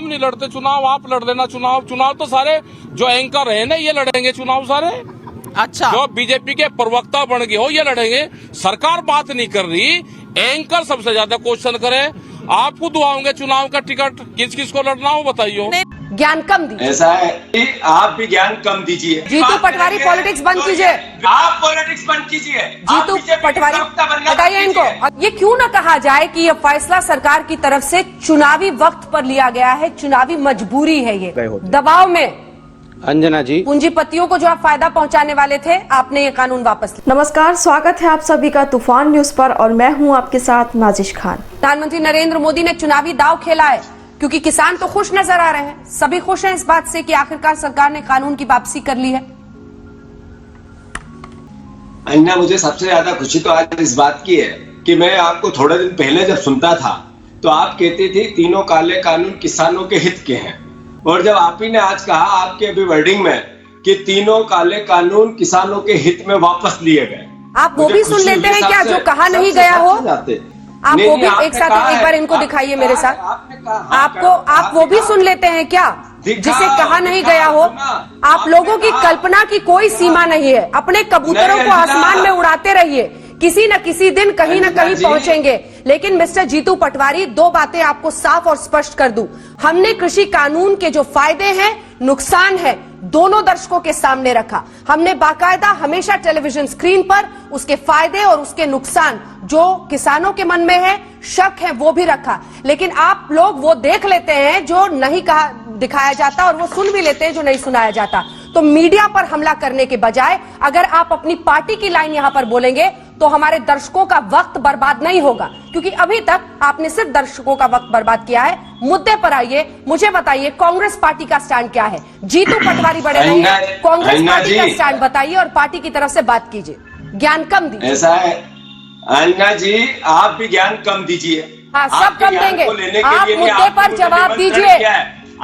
हम नहीं लड़ते चुनाव, आप लड़ देना चुनाव। चुनाव तो सारे जो एंकर है ना ये लड़ेंगे चुनाव सारे। अच्छा, जो बीजेपी के प्रवक्ता बन गए हो ये लड़ेंगे। सरकार बात नहीं कर रही, एंकर सबसे ज्यादा क्वेश्चन करे। आपको दुआओगे चुनाव का टिकट, किस किस को लड़ना हो बताइए। ज्ञान कम दीजिए। ऐसा है कि आप भी ज्ञान कम दीजिए। जीतू पटवारी पॉलिटिक्स बंद कीजिए। आप पॉलिटिक्स बंद कीजिए। जीतू पटवारी बताइए इनको, ये क्यों ना कहा जाए कि ये फैसला सरकार की तरफ से चुनावी वक्त पर लिया गया है, चुनावी मजबूरी है, ये दबाव में अंजना जी पूंजीपतियों को जो आप फायदा पहुंचाने वाले थे, आपने ये कानून वापस लिया। नमस्कार, स्वागत है आप सभी का तूफान न्यूज पर और मैं हूं आपके साथ नाजिश खान। प्रधानमंत्री नरेंद्र मोदी ने चुनावी दाव खेला है क्योंकि किसान तो खुश नजर आ रहे हैं। सभी खुश हैं इस बात से कि आखिरकार सरकार ने कानून की वापसी कर ली है। अन्ना, मुझे सबसे ज्यादा खुशी तो आज इस बात की है कि मैं आपको थोड़े दिन पहले जब सुनता था तो आप कहती थी तीनों काले कानून किसानों के हित के हैं, और जब आप ही ने आज कहा आपके अभी वर्डिंग में कि तीनों काले कानून किसानों के हित में वापस लिए गए, आप वो भी सुन लेते हैं क्या जो कहा नहीं गया हो? आप वो भी एक साथ एक बार इनको दिखाइए मेरे साथ। आप वो भी सुन लेते हैं क्या जिसे कहा नहीं गया हो? आप लोगों की कल्पना की कोई सीमा नहीं है। अपने कबूतरों को आसमान में उड़ाते रहिए, किसी न किसी दिन कहीं न कहीं पहुंचेंगे। लेकिन मिस्टर जीतू पटवारी, दो बातें आपको साफ और स्पष्ट कर दूं। हमने कृषि कानून के जो फायदे हैं, नुकसान है, दोनों दर्शकों के सामने रखा। हमने बाकायदा हमेशा टेलीविजन स्क्रीन पर उसके फायदे और उसके नुकसान जो किसानों के मन में है, शक है, वो भी रखा। लेकिन आप लोग वो देख लेते हैं जो नहीं कहा दिखाया जाता और वो सुन भी लेते हैं जो नहीं सुनाया जाता। तो मीडिया पर हमला करने के बजाय अगर आप अपनी पार्टी की लाइन यहां पर बोलेंगे तो हमारे दर्शकों का वक्त बर्बाद नहीं होगा, क्योंकि अभी तक आपने सिर्फ दर्शकों का वक्त बर्बाद किया है। मुद्दे पर आइए, मुझे बताइए कांग्रेस पार्टी का स्टैंड क्या है? जीतू पटवारी बड़े नहीं है, कांग्रेस पार्टी का स्टैंड बताइए और पार्टी की तरफ से बात कीजिए। ज्ञान कम दीजिए। ऐसा है अन्ना जी, आप भी ज्ञान कम दीजिए। हाँ, सब कम देंगे। आप मुद्दे पर जवाब दीजिए।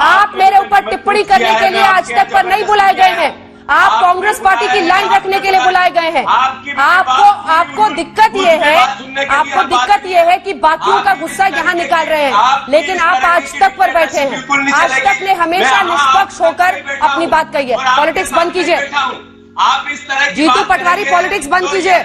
आप मेरे ऊपर टिप्पणी करने के लिए आज तक पर नहीं बुलाए गए हैं। आप कांग्रेस पार्टी की लाइन रखने के लिए बुलाए गए हैं। आपको दिक्कत ये है कि बाकियों का गुस्सा यहाँ निकाल रहे हैं, लेकिन आप आज तक पर बैठे हैं। आज तक ने हमेशा निष्पक्ष होकर अपनी बात कही है। पॉलिटिक्स बंद कीजिए। आप इस तरह जीतू पटवारी पॉलिटिक्स बंद कीजिए।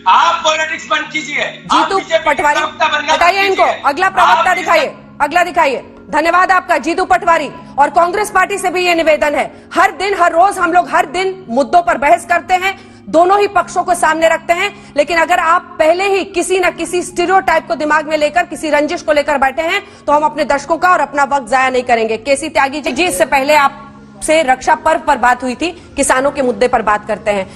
आप पॉलिटिक्स बंद कीजिए। जीतू पटवारी बताइए इनको, अगला प्रवक्ता दिखाइए, अगला दिखाइए। धन्यवाद आपका जीतू पटवारी। और कांग्रेस पार्टी से भी ये निवेदन है, हर दिन हर रोज हम लोग हर दिन मुद्दों पर बहस करते हैं, दोनों ही पक्षों को सामने रखते हैं। लेकिन अगर आप पहले ही किसी न किसी स्टीरियोटाइप को दिमाग में लेकर, किसी रंजिश को लेकर बैठे हैं तो हम अपने दर्शकों का और अपना वक्त जाया नहीं करेंगे। केसी त्यागी जी, इससे पहले आपसे रक्षा पर्व पर बात हुई थी, किसानों के मुद्दे पर बात करते हैं।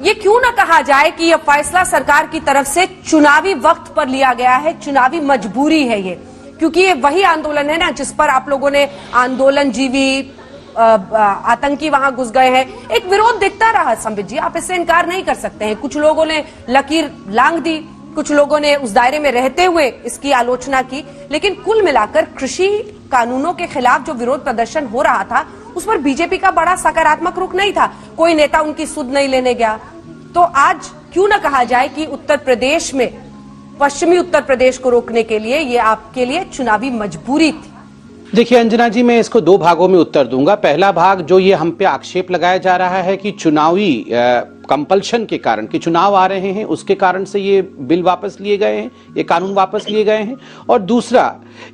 ये क्यों ना कहा जाए कि यह फैसला सरकार की तरफ से चुनावी वक्त पर लिया गया है, चुनावी मजबूरी है ये, क्योंकि ये वही आंदोलन है ना जिस पर आप लोगों ने आंदोलन जीवी, आतंकी वहां घुस गए हैं, एक विरोध दिखता रहा। संबित जी, आप इससे इनकार नहीं कर सकते हैं। कुछ लोगों ने लकीर लांघ दी, कुछ लोगों ने उस दायरे में रहते हुए इसकी आलोचना की, लेकिन कुल मिलाकर कृषि कानूनों के खिलाफ जो विरोध प्रदर्शन हो रहा था उस पर बीजेपी का बड़ा सकारात्मक रुख नहीं था। कोई नेता उनकी सुध नहीं लेने गया। तो आज क्यों ना कहा जाए कि उत्तर प्रदेश में, पश्चिमी उत्तर प्रदेश को रोकने के लिए ये आपके लिए चुनावी मजबूरी थी? देखिए अंजना जी, मैं इसको दो भागों में उत्तर दूंगा। पहला भाग, जो ये हम पे आक्षेप लगाया जा रहा है कि चुनावी कंपल्शन के कारण, कि चुनाव आ रहे हैं उसके कारण से ये बिल वापस लिए गए हैं, ये कानून वापस लिए गए हैं। और दूसरा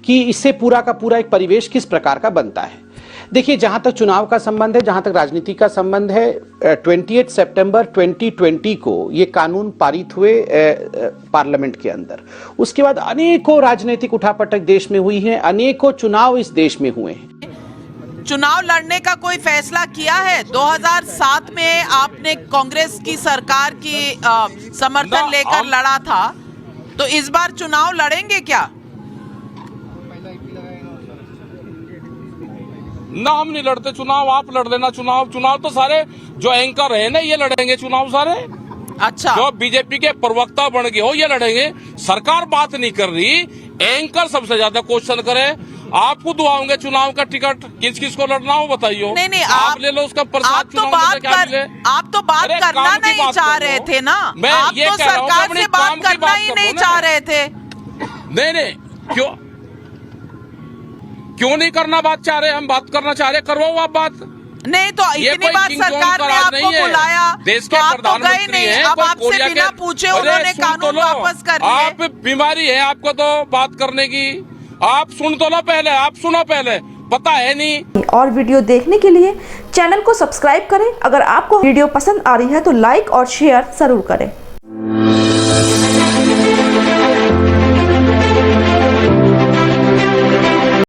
कि इससे पूरा का पूरा एक परिवेश किस प्रकार का बनता है। देखिए, जहां तक चुनाव का संबंध है, जहां तक राजनीति का संबंध है, 28 सितंबर 2020 को ये कानून पारित हुए पार्लियामेंट के अंदर। उसके बाद अनेकों राजनीतिक उठापटक देश में हुई है, अनेकों चुनाव इस देश में हुए हैं। चुनाव लड़ने का कोई फैसला किया है? 2007 में आपने कांग्रेस की सरकार की समर्थन लेकर लड़ा था, तो इस बार चुनाव लड़ेंगे क्या? ना हम नहीं लड़ते चुनाव, आप लड़ देना चुनाव। चुनाव तो सारे जो एंकर है ना ये लड़ेंगे चुनाव सारे। अच्छा, जो बीजेपी के प्रवक्ता बन गए हो ये लड़ेंगे। सरकार बात नहीं कर रही, एंकर सबसे ज्यादा क्वेश्चन करे। आपको दुआओगे चुनाव का टिकट, किस किस को लड़ना हो बताइए। नहीं, आप ले लो उसका प्रसाद। आप तो बात करना नहीं चाह रहे थे ना। आप तो सरकार से बात करना ही नहीं चाह रहे थे। नहीं, क्यों नहीं करना बात चाह रहे? हम बात करना चाह रहे, करवाओ आप बात। नहीं तो इतनी बार सरकार ने आपको बुलाया, देश तो के आप तो गए प्रधानमंत्री नहीं। हैं, अब कोई आपसे कोरिया बिना के- पूछे अरे उन्होंने सुन तो कानून लो, वापस कर लिए। आप बीमारी है आपको तो बात करने की, आप सुन तो लो पहले, आप सुनो पहले, पता है नहीं। और वीडियो देखने के लिए चैनल को सब्सक्राइब करें। अगर आपको वीडियो पसंद आ रही है तो लाइक और शेयर जरूर करें।